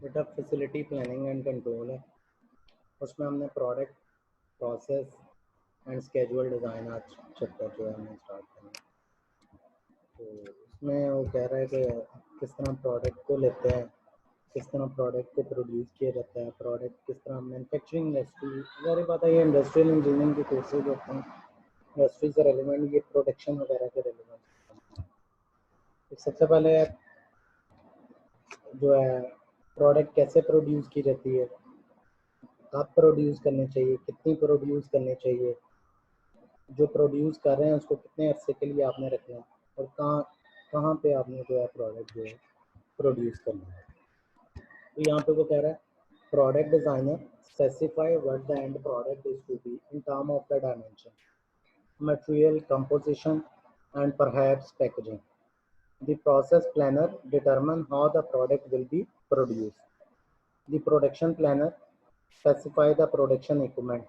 बेटा facility planning and control है, उसमें हमने product process and schedule design आज चैप्टर जो है हमने स्टार्ट करना। तो उसमें वो कह रहा है कि किस तरह प्रोडक्ट को लेते हैं, किस तरह प्रोडक्ट को प्रोड्यूस किया जाता है, प्रोडक्ट किस तरह मैन्युफैक्चरिंग इंडस्ट्री, ज़ाहिर बात है ये इंडस्ट्रियल इंजीनियरिंग के कोर्सेज होते हैं, इंडस्ट्री से रेलिवेंट, ये प्रोडक्शन वगैरह के रेलिवेंट। तो सबसे पहले जो है प्रोडक्ट कैसे प्रोड्यूस की जाती है, कब प्रोड्यूस करने चाहिए, कितनी प्रोड्यूस करनी चाहिए, जो प्रोड्यूस कर रहे हैं उसको कितने अरसे के लिए आपने रखना है, और कहाँ कहाँ पे आपने जो है प्रोडक्ट जो है प्रोड्यूस करना है। तो यहाँ पे वो कह रहा है product designer specify what the end product is to be in term of the dimension, material composition and perhaps packaging. The process planner determine how the product will be produced. The production planner specify the production equipment.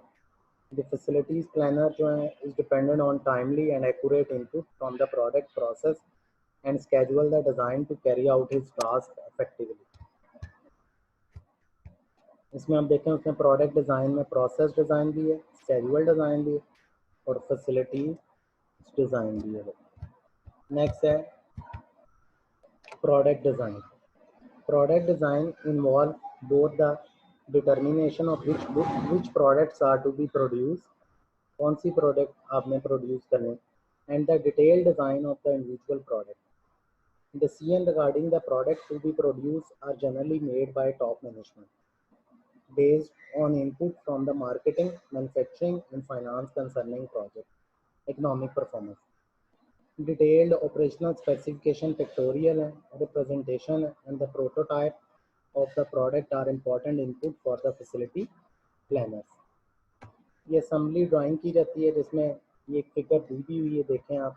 The facilities planner जो है is dependent on timely and accurate input from the product process and schedule the design to carry out his task effectively. इसमें हम देखें उसमें product design में process design भी है, schedule design भी है और फैसिलिटी डिज़ाइन भी है। नेक्स्ट है product design. Product design involve both the determination of which products are to be produced, कौन सी प्रोडक्ट आपने प्रोड्यूस करने, and the detailed design of the individual product. Decisions regarding the product to be produced are generally made by top management based on input from the marketing, manufacturing, and finance concerning project economic performance. Detailed operational specification, pictorial representation, and the prototype of the product are important input for the facility planners. ये assembly drawing की जाती है जिसमें ये एक figure दी हुई है, देखें आप,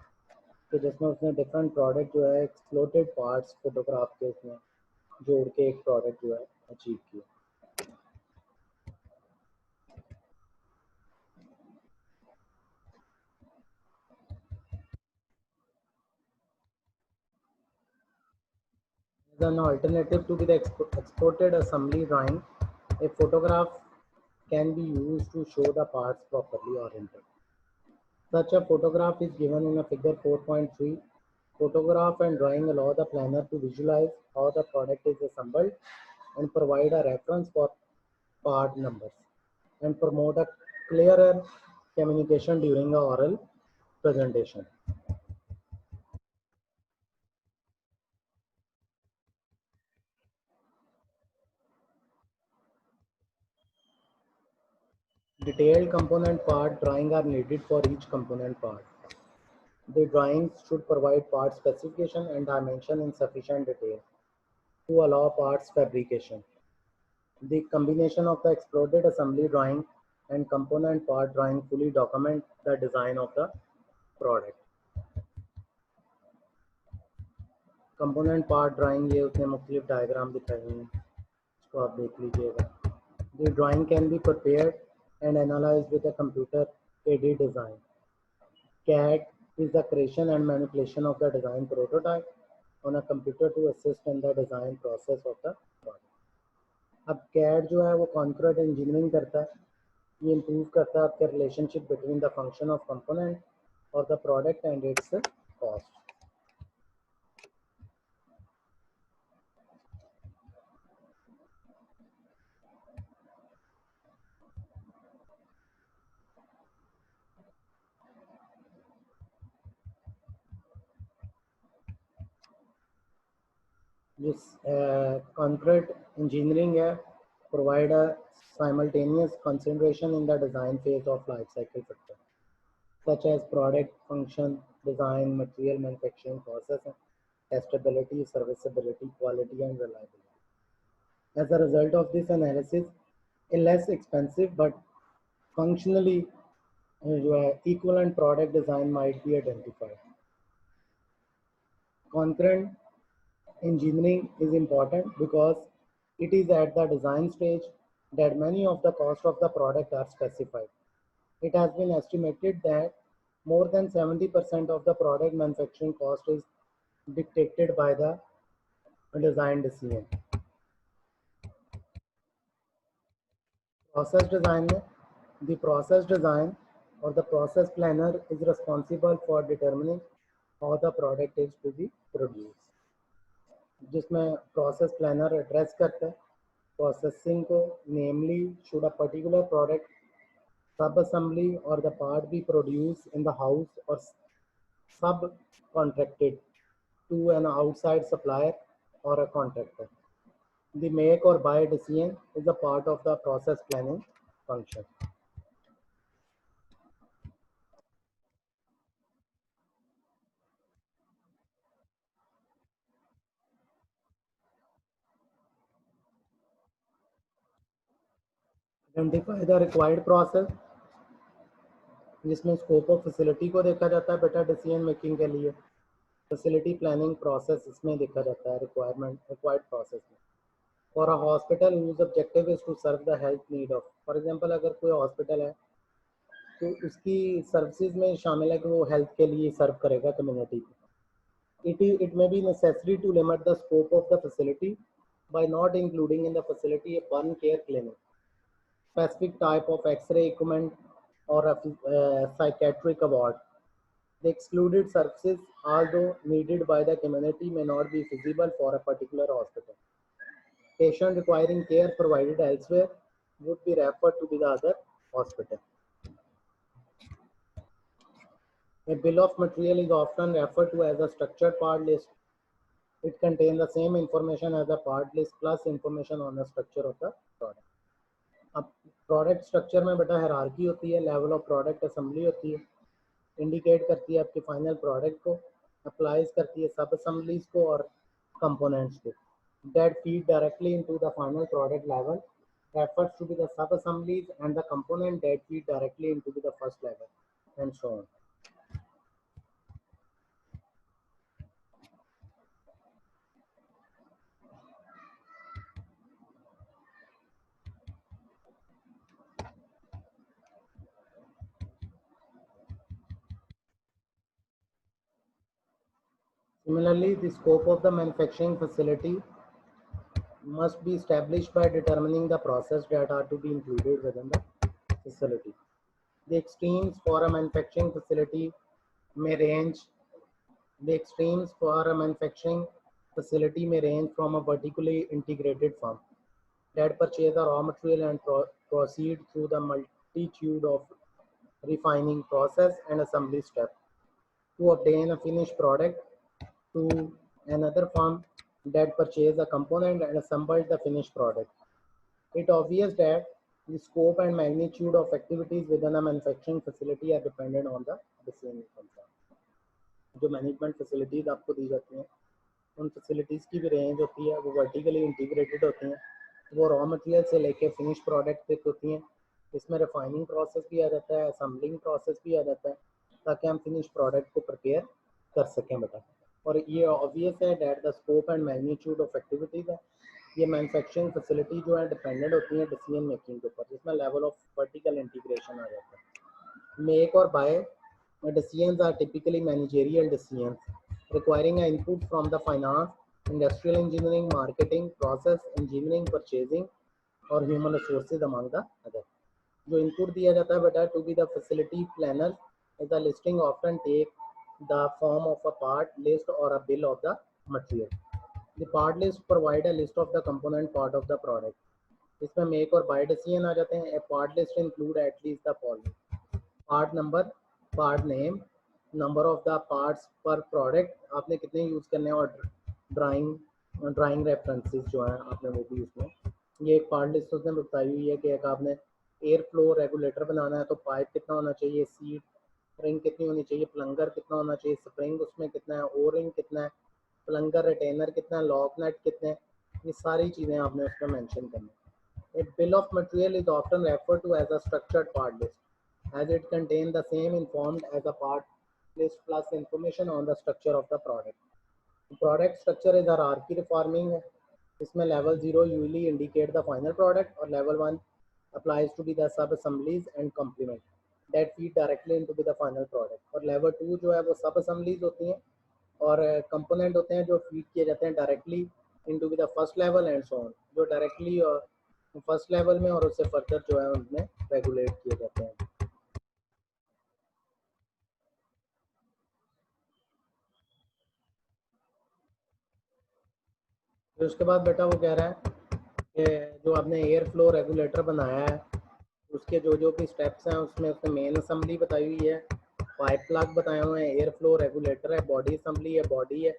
तो जिसमें उसने डिफरेंट प्रोडक्ट जो है एक्सप्लोटेड पार्ट्स फोटोग्राफ के उसमें जोड़ के एक प्रोडक्ट जो है अचीव किया। As an alternative to the exported assembly drawing, a photograph can be used to show the parts properly oriented. Such a photograph is given in a figure 4.3. Photograph and drawing allow the planner to visualize how the product is assembled and provide a reference for part numbers and promote a clearer communication during the oral presentation. Detailed component part drawing are needed for each component part. The drawings should provide part specification and dimension in sufficient detail to allow parts fabrication. The combination of the exploded assembly drawing and component part drawing fully document the design of the product. Component part drawing ये उसने मुख्तलिफ diagram दिखाई हैं, इसको आप देख लीजिएगा. The drawing can be prepared and analyzed with a computer aided design. CAD is the creation and manipulation of the design prototype on a computer to assist in the design process of the product. अब CAD जो है वो concurrent engineering करता है, ये improve करता है आपके relationship between the function of component और the product and its cost. जिस कॉन्करेंट इंजीनियरिंग है provide a simultaneous consideration in the design phase of life cycle factors such as product, function, design, material manufacturing process, testability, serviceability, quality, and reliability. As a result of this analysis, a less expensive but functionally equivalent product design might be identified. Concurrent engineering is important because it is at the design stage that many of the costs of the product are specified. It has been estimated that more than 70% of the product manufacturing cost is dictated by the design decision. Process design में the process design और the process planner is responsible for determining how the product is to be produce, जिसमें process planner address करता है processing को, namely should a particular product subassembly और the part be produce in the house और subcontracted to an outside supplier or a contractor. The make or buy decision is a part of the process planning function. Identify the required process, जिसमें scope of facility को देखा जाता है बेटा decision making के लिए। Facility planning process इसमें देखा जाता है रिक्वायर्ड प्रोसेस में। For a hospital use objective is to serve the health need of, for example अगर कोई हॉस्पिटल है तो उसकी सर्विसेज में शामिल है कि वो हेल्थ के लिए सर्व करेगा कम्युनिटी को। It may be necessary to limit the scope of the facility by not including in the facility a burn care clinic, specific type of X-ray equipment, or a psychiatric ward. The excluded services, although needed by the community, may not be feasible for a particular hospital. Patient requiring care provided elsewhere would be referred to the other hospital. A bill of material is often referred to as a structured part list. It contains the same information as the part list plus information on the structure of the product. अब product structure में बेटा hierarchy होती है, level of product assembly होती है, indicate करती है आपके फाइनल प्रोडक्ट को, अप्लाइज करती है सब असेंबलीज को और कंपोनेंट्स को, that feed directly into the final product level refers to be the sub assemblies and the component that feed directly into the first level and so on. Similarly, the scope of the manufacturing facility must be established by determining the process that are to be included within the facility. The extremes for a manufacturing facility may range. The extremes for a manufacturing facility may range from a vertically integrated firm that purchase the raw material and proceed through the multitude of refining process and assembly steps to obtain a finished product, to another firm that purchase a component and assemble the finished product. It obvious that the scope and magnitude of activities within a manufacturing facility are dependent on the decision concern. जो management facilities आपको दी जाती हैं उन facilities की भी range होती है, वो वर्टिकली इंटीग्रेटेड होती हैं, वो रॉ मटेरियल से लेके फिनिश प्रोडक्ट तक होती हैं। इसमें रिफाइनिंग प्रोसेस भी आ जाता है, असेंबलिंग प्रोसेस भी आ जाता है, ताकि हम फिनिश प्रोडक्ट को प्रिपेयर कर सकें बेटा। और ये ऑब्वियस है that the scope and magnitude of activities है, ये मैन्युफैक्चरिंग फैसिलिटी जो है डिपेंडेंट होती है डिसीजन मेकिंग के ऊपर, जिसमें लेवल ऑफ वर्टिकल इंटीग्रेशन आ जाता है। मेक और bye decisions are typically managerial decisions requiring an input from the finance, industrial engineering, marketing, process engineering, purchasing और human resources among the other. जो input दिया जाता है बेटा to be the facility planner is the listing often take the form of a part list or a bill of the material. The part list provide a list of the component part of the product. इसमें make और buy decision आ जाते हैं. A part list include at least the following: part number, part name, number of the parts पर product, आपने कितने use करने हैं, और ड्राइंग रेफरेंसेस जो हैं आपने वो भी उसमें, ये एक पार्ट लिस्ट उसने बताई हुई है कि एक आपने एयर फ्लो रेगुलेटर बनाना है तो पाइप कितना होना चाहिए, सीट रिंग कितनी होनी चाहिए, प्लंगर कितना होना चाहिए, स्प्रिंग उसमें कितना है, ओ रिंग कितना है, प्लंगर रिटेनर कितना है, लॉक नट कितने, ये सारी चीज़ें आपने उसमें मैंशन करनी है। A bill of material is often referred to as a structured part list as it contains the same informed as a part list plus information on the structure of the product. The product structure is hierarchy forming. इसमें level 0 usually indicate the final product और level 1 applies to be the sub assemblies and complement that feed directly into the final product, और level 2 जो है वो sub assemblies होती हैं और component होते हैं जो feed किए जाते हैं directly into the first level and so on, जो directly फर्स्ट लेवल में और उससे फर्दर जो है उनमें रेगुलेट किए जाते हैं। फिर उसके बाद बेटा वो कह रहा है कि जो आपने एयर फ्लो रेगुलेटर बनाया है उसके जो जो भी स्टेप्स हैं उसमें उसने मेन असेंबली बताई हुई है, पाइप प्लग बताए हुए हैं, एयर फ्लो रेगुलेटर है, बॉडी असेंबली है, बॉडी है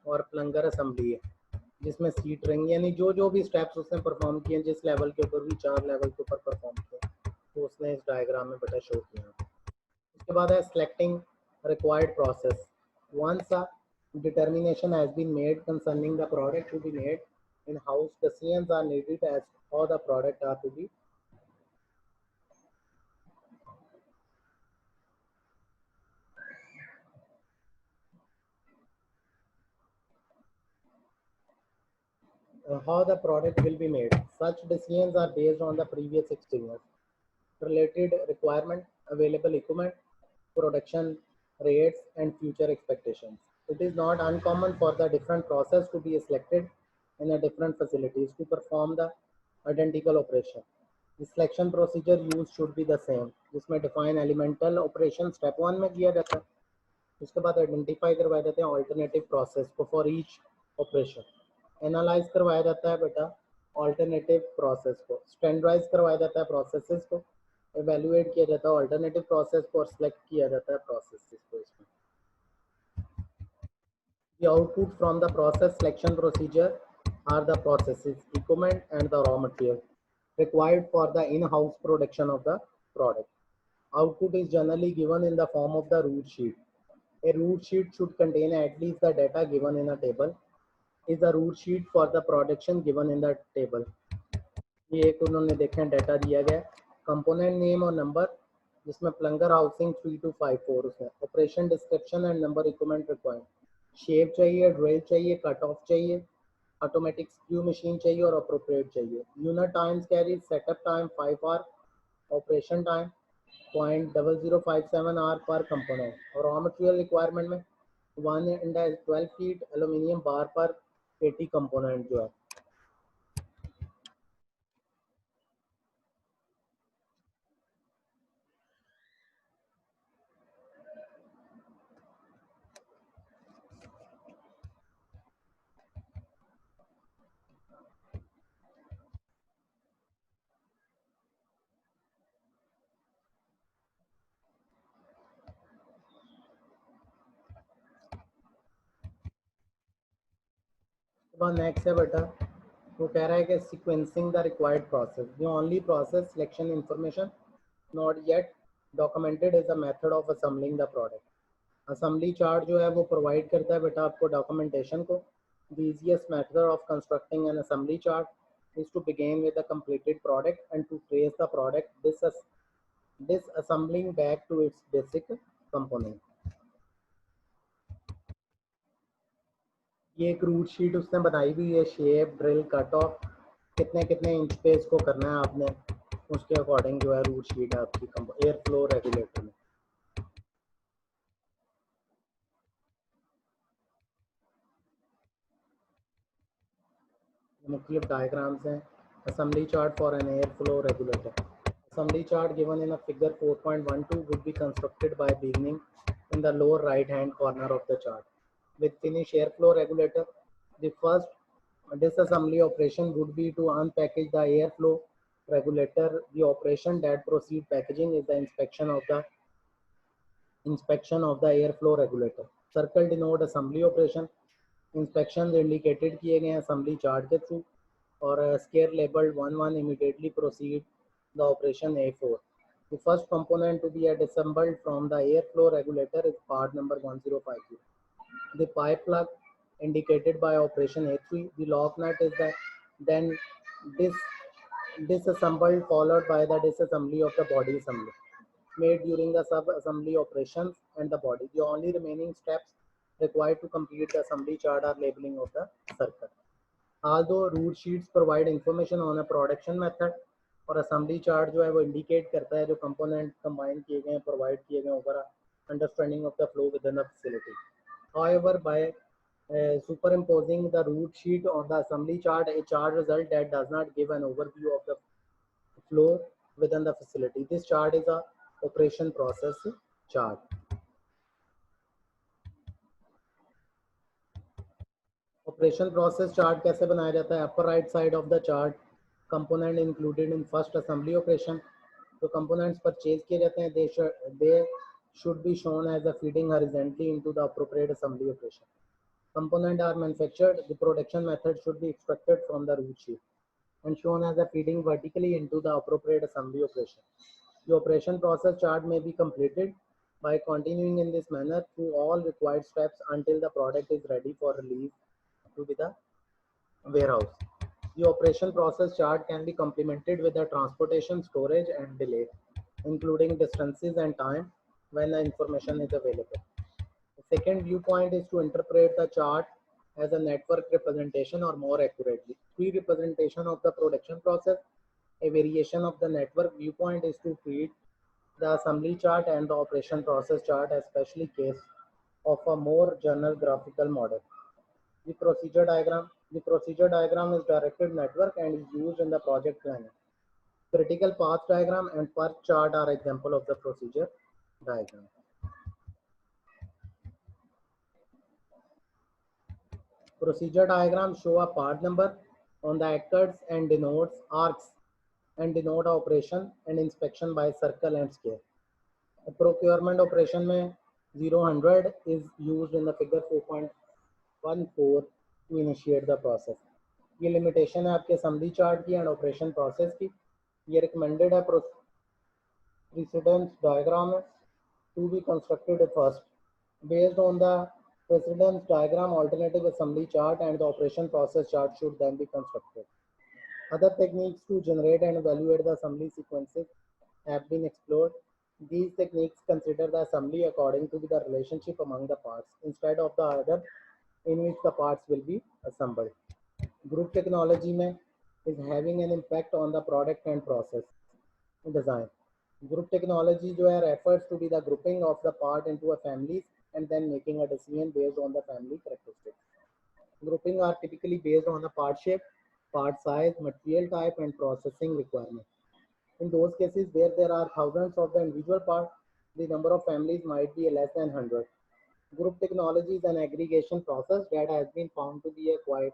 और प्लंगर असेंबली है, जिसमें सीट रिंग यानी जो जो भी स्टेप्स उसने परफॉर्म किए हैं, जिस लेवल के ऊपर भी 4 लेवल के ऊपर परफॉर्म किए तो उसने इस डायग्राम में बेटा शो किया। उसके बाद है selecting required process. Once a determination has been made concerning the product to be made in house, decisions are needed as how the product are to be how the product will be made. Such decisions are based on the previous experience, related requirement, available equipment, production rates, and future expectations. It is not uncommon for the different process to be selected in a different facilities to perform the identical operation. The selection procedure used should be the same, जिसमें define elemental operation step 1 में किया जाता है। उसके बाद identify करवाए जाते हैं ऑल्टरनेटिव प्रोसेस को फॉर ईच ऑपरेशन, एनालाइज करवाया जाता है बेटा ऑल्टरनेटिव प्रोसेस को, स्टैंडर्डाइज करवाया जाता है प्रोसेसेस को, एवेल्युएट किया जाता है ऑल्टरनेटिव प्रोसेस को और सिलेक्ट किया जाता है प्रोसेसेस को। इसमें the output from the process selection procedure are the processes, equipment and the raw material required for the in-house production of the product. Output is generally given in the form of the root sheet. A root sheet should contain at least the data given in a table. Is the root sheet for the production given in the table. ये एक उन्होंने देखें data दिया गया, component name और number, जिसमें प्लंगर housing 3254 उसमें operation description and number equipment required, shape चाहिए, ड्रिल चाहिए, कट ऑफ चाहिए, ऑटोमेटिक स्क्रू मशीन चाहिए और अप्रोप्रिएट चाहिए। Unit times carry, setup time 5 hour, operation time 0.0057 hour per component और रॉ मटेरियल रिक्वायरमेंट में 1 फीट एल्यूमिनियम बार पर 80 कंपोनेंट जो है। नेक्स्ट है बेटा वो कह रहा है कि sequencing the required process, the only process selection information not yet documented is a method of assembling the product. Assembly chart जो है वो प्रोवाइड करता है बेटा आपको डॉक्यूमेंटेशन को। The easiest method of constructing an assembly chart is to begin with a completed product and to trace the product disassembling back to its basic component. ये एक रूट शीट उसने बनाई हुई है, शेप, ड्रिल, कट ऑफ, कितने कितने inch पे इसको करना है आपने, उसके अकॉर्डिंग जो है रूट शीट है आपकी एयर फ्लो रेगुलेटर में। मुख्तलिफ डायग्राम्स हैं। Assembly chart for an air flow regulator. Assembly chart given in a figure 4.12 would be constructed by beginning in the lower right hand corner of the chart. With finished airflow regulator, the first disassembly operation would be to unpackage the airflow regulator. The operation that proceed packaging is the inspection of the airflow regulator. Circle denote assembly operation. Inspections indicated किए गए assembly chart के through और scale labeled 1-1 immediately proceed the operation A4. The first component to be assembled from the airflow regulator is part number 1050. The pipe plug indicated by operation A3. The lock nut is then disassembled followed by the disassembly of the body assembly made during the sub-assembly operations and the body. The only remaining steps required to complete the assembly chart are labeling of the circle. Although root sheets provide information on a production method और assembly chart जो है वो indicate करता है जो component combine किए गए हैं, प्रोवाइड किए गए over understanding of the flow with in the facility. However, by superimposing the root sheet on the assembly chart, a chart result that does not give an overview of the flow within the facility. This chart is a operation process chart. Operation process chart कैसे बनाया जाता है? Upper right side of the chart, component included in first assembly operation. तो components purchase किए जाते हैं, they should be shown as a feeding horizontally into the appropriate assembly operation. Components are manufactured, the production method should be extracted from the root sheet and shown as a feeding vertically into the appropriate assembly operation. The operation process chart may be completed by continuing in this manner through all required steps until the product is ready for release to the warehouse. The operation process chart can be complemented with the transportation, storage, and delay, including distances and time when the information is available. The second viewpoint is to interpret the chart as a network representation, or more accurately, tree representation of the production process. A variation of the network viewpoint is to treat the assembly chart and the operation process chart as specially case of a more general graphical model. The procedure diagram. The procedure diagram is directed network and is used in the project planning. Critical path diagram and PERT chart are example of the procedure diagram. Procedure diagram show a part number on the actors and denotes arcs and denote operation and inspection by circle and scale. The procurement operation में 0-100 is used in the figure 4.14 to initiate the process. ये limitation है आपके assembly chart की and operation process की. ये recommended है precedence diagram to be constructed first. Based on the precedence diagram, alternative assembly chart and the operation process chart should then be constructed. Other techniques to generate and evaluate the assembly sequences have been explored. These techniques consider the assembly according to the relationship among the parts instead of the order in which the parts will be assembled. Group technology is having an impact on the product and process design. Group technology refers to be the grouping of the part into a families and then making a decision based on the family characteristics. Grouping are typically based on the part shape, part size, material type, and processing requirement. In those cases where there are thousands of the individual parts, the number of families might be less than 100. Group technology is an aggregation process that has been found to be quite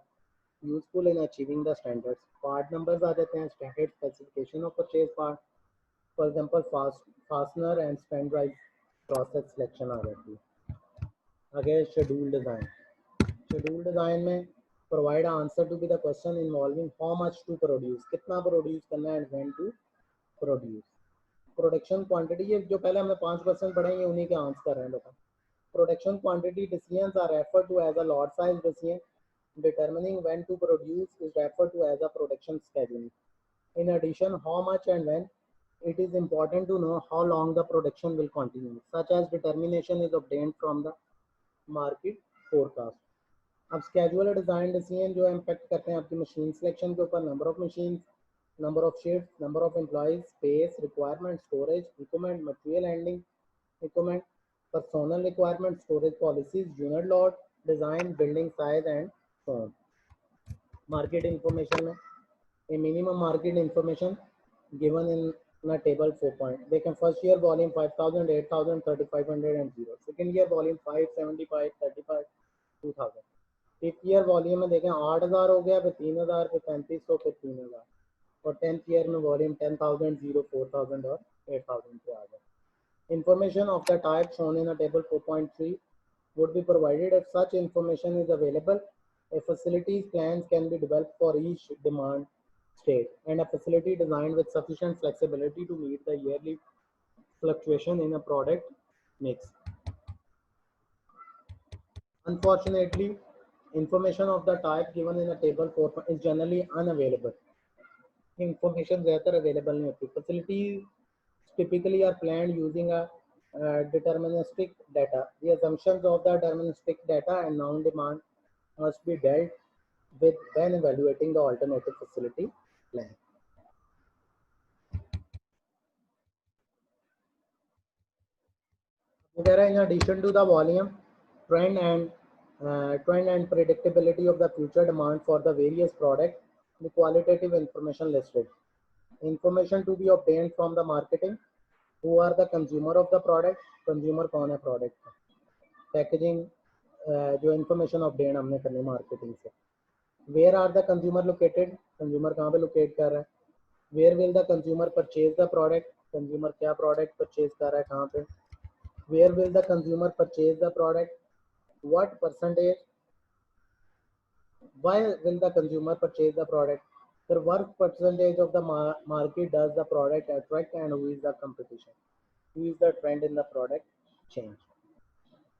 useful in achieving the standards. Part numbers are the standard specification of purchase part. For example, fastener and standardized process selection are there. Again, schedule design. Schedule design में provide an answer to be the question involving how much to produce, कितना produce करना है and when to produce. Production quantity ये जो पहले हमने 5% पढ़ेंगे उन्हीं के आंसर कर रहे हैं बेटा. Production quantity decisions are referred to as a lot size decision. Determining when to produce is referred to as a production scheduling. In addition, how much and when, it is important to know how long the production will continue. Such as determination is obtained from the market forecast. अब schedule design decision जो impact करते हैं आपकी machine selection के ऊपर, number of machines, number of shifts, number of employees, space, requirement, storage, equipment, material handling, equipment, personnel requirement, storage policies, unit load, design, building size, and so on. Market information में a minimum market information given in a table 4 point. They can first year volume 5,000, 8,000, 3,500 and 0. Second year volume 575, 35, 2,000. Fifth year volume में देखें 8,000 हो गया, फिर 3,000, फिर 3,500, फिर 3,000. और 10th year में volume 10,000, 0, 4,000 और 8,000 पे आ गया. Information of the type shown in a table 4.3 would be provided if such information is available. A facility's plans can be developed for each demand state and a facility designed with sufficient flexibility to meet the yearly fluctuation in a product mix. Unfortunately, information of the type given in a table 4 is generally unavailable. Information ज़्यादातर available नहीं होती. Facilities typically are planned using a deterministic data. The assumptions of the deterministic data and known demand must be dealt with when evaluating the alternative facility plan. In addition to the volume, trend and predictability of the future demand for the various products, the qualitative information listed. Information to be obtained from the marketing. Who are the consumer of the product? Consumer कौन है product का? Packaging जो information obtain हमने करनी marketing से. Where are the consumer located? Consumer कहाँ पे locate कर रहा है? Where will the consumer purchase the product? Consumer क्या product purchase कर रहा है कहाँ पे? Where will the consumer purchase the product? What percentage? Why will the consumer purchase the product? Sir, what percentage of the market does the product attract and who is the competition? Who is the trend in the product change?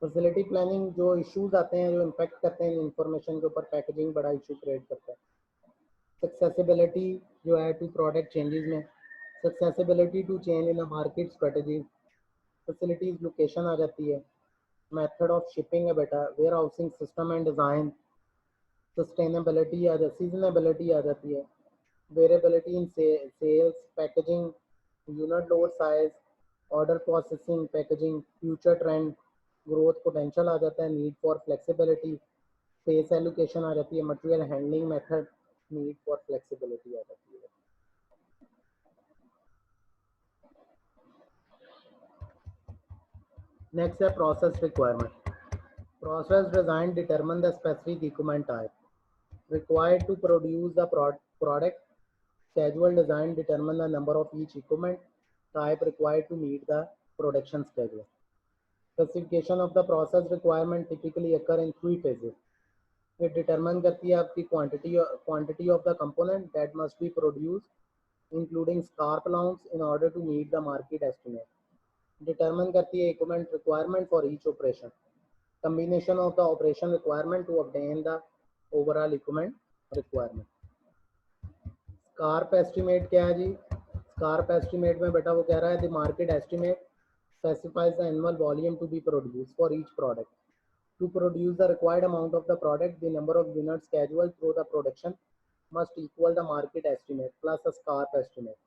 Facility planning जो issues आते हैं जो impact करते हैं information के ऊपर, packaging बड़ा issue create करता है. सक्सेसिबिलिटी जो है टू प्रोडक्ट चेंजेस में, accessibility to change in market strategy, facilities location आ जाती है, मेथड ऑफ शिपिंग है बेटा, warehousing system and design, sustainability आ जाती, सीजनेबिलिटी आ जाती है, variability in sales, packaging, unit load size, order processing, packaging, future trend, growth potential आ जाता है, need for flexibility, space allocation आ जाती है, material handling method, need for flexibility आ जाती है. नेक्स्ट है process requirement. Process design determine the specific equipment type required to produce the product. Schedule design determine the number of each equipment type required to meet the production schedule. Specification of the process requirement typically occur in 3 phases. It determine करती है आपकी quantity of the component that must be produced, including scarp allowance in order to meet the market estimate. Determine करती है equipment requirement for each operation. Combination of the operation requirement to obtain the overall equipment requirement. Scrap estimate क्या है जी? स्कारप estimate में बेटा वो कह रहा है the market estimate specifies the annual volume to be produce for each product. To produce the required amount of the product, the number of units scheduled through the production must equal the market estimate plus a scarp estimate.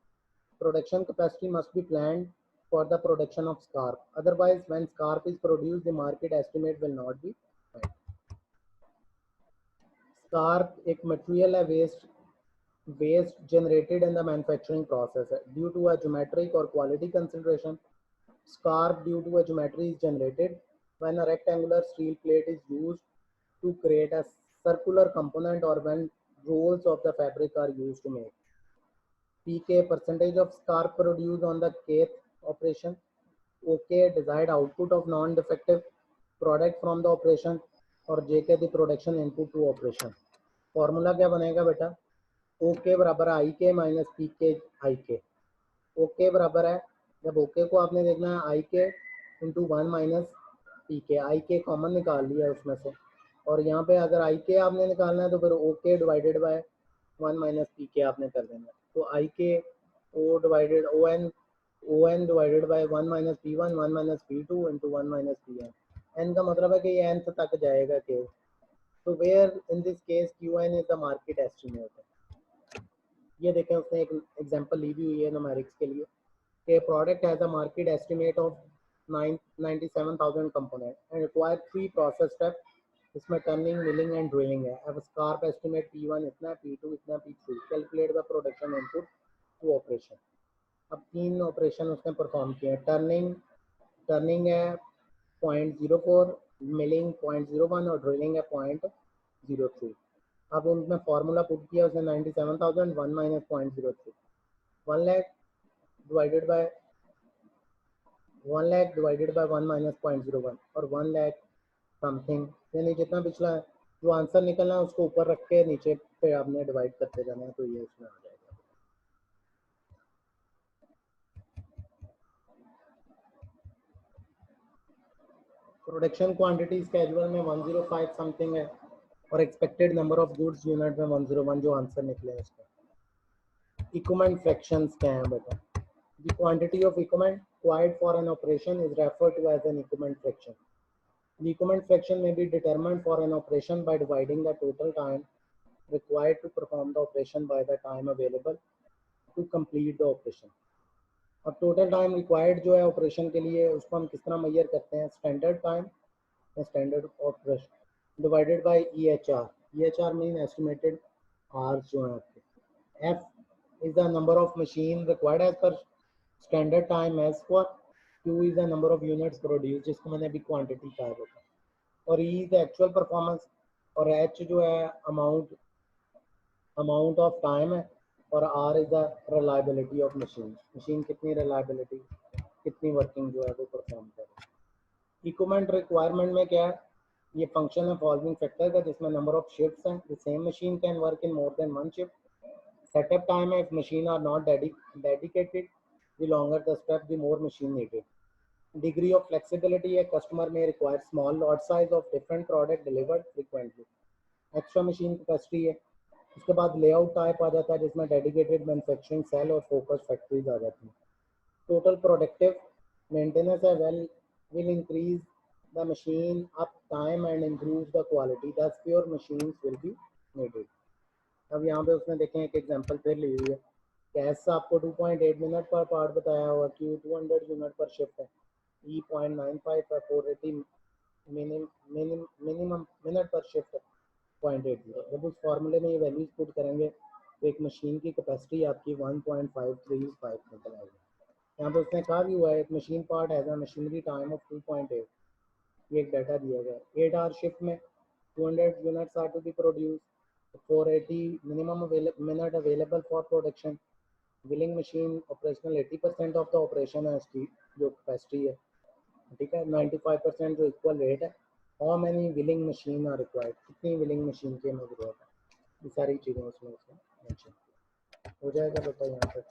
Production capacity must be planned for the production of scarp. Otherwise, when scarp is produced, the market estimate will not be met. Scarp एक material है waste generated in the manufacturing process due to a geometric or quality consideration. Scarp due to a geometry is generated when a rectangular steel plate is used to create a circular component or when rolls of the fabric are used to make. PK percentage of scarp produced on the kth operation. OK desired output of non-defective product from the operation और JK the production input to operation. Formula क्या बनेगा बेटा? Okay बराबर है आई के minus P के आई के. Okay बराबर है, जब ओके को आपने देखना है आई के इंटू 1 माइनस पी के. आई के कॉमन निकाल लिया है उसमें से, और यहाँ पे अगर आई के आपने निकालना है तो फिर okay divided by 1 minus P के आपने कर देना है. तो I K O divided O N divided by 1 minus P one 1 minus P two into 1 minus P N. N का मतलब है कि ये nth तक जाएगा के. तो where in this case Q N is the market estimate. ये देखें उसने एक एग्जांपल ली भी हुई है न्यूमेरिक्स के लिए कि product has a market estimate of 97,000 component and require 3 process step. इसमें टर्निंग, मिलिंग एंड ड्रिलिंग है. अब स्कारप एस्टिमेट P1 इतना, P2 इतना, P3. Calculate the production input to operation. अब 3 ऑपरेशन उसने परफॉर्म किए. टर्निंग है 0.04, मिलिंग 0.01 और ड्रिलिंग है 0.03. अब उनमें फार्मूला पुट किया उसने 97,000 1 minus 0.03. 1 lakh divided by 1 minus 0.01 और 1 लाख समथिंग, यानी जितना पिछला जो आंसर निकलना है उसको ऊपर रख के नीचे पे आपने डिवाइड करते जाना है, तो ये इसमें आ जाएगा. प्रोडक्शन क्वांटिटी स्केड्यूल में 105 समथिंग है और expected number of goods unit में 101 जो आंसर निकले इसका. इक्विपमेंट फ्रैक्शंस क्या हैं बेटा? The quantity of equipment required for an operation is referred to as an equipment fraction. The equipment fraction may be determined for an operation by dividing the total time required to perform the operation by the time available to complete the operation. अब total time required जो है operation के लिए उसको हम किस तरह major करते हैं? स्टैंडर्ड टाइम या standard operation divided by EHR. EHR mean estimated hours जो है आपके. F is the number of machine required as per standard time, as for Q is the number of units produced, जिसको मैंने अभी quantity कहा था, और E is the actual performance, और H जो है amount of time है, और R is the reliability of machine, machine कितनी reliability, कितनी working जो है वो perform करे। इक्विपमेंट रिक्वायरमेंट में क्या है, ये फंक्शन है फॉलोइंग फैक्टर का, जिसमें नंबर ऑफ शिफ्ट्स हैं, the same machine can work in more than one shift, setup time है, if machine are not dedicated, the longer the step the more machine needed, degree of flexibility है, customer में require small lot size of different product delivered frequently, extra machine capacity है। उसके बाद layout type आ जाता है, जिसमें dedicated manufacturing cell और फोकस फैक्ट्रीज आ जाती हैं। टोटल प्रोडक्टिव मेंटेनेंस है, will increase the machine up time and improve the quality, thus fewer machines will be needed। अब यहाँ पे उसने देखें एक एग्जांपल फिर ली हुई है, गैस आपको 2.8 मिनट पर पार्ट बताया हुआ, Q 200 यूनिट पर शिफ्ट है, E 0.95 पर 480 मिनिमम मिनट पर शिफ्ट है 0.80। जब उस फार्मूले में ये वैल्यूज पुट करेंगे तो एक मशीन की कैपेसिटी आपकी 1.535 निकल आएगी। यहाँ पे उसने कहा भी हुआ है, एक machine part has a machinery time of 2.8, ये एक डाटा दिया गया है। 8 आवर शिफ्ट में 200 units are to be produce, 480 minimum minute available for production, milling machine operational 80% of the operation है इसकी जो कैपेसिटी है, ठीक है, 95% जो इक्वल रेट है। How many milling machine are required, कितनी विलिंग मशीन की हमें जरूरत है, ये सारी चीज़ें उसमें मेंशन हो जाएगा बेटा यहाँ पर।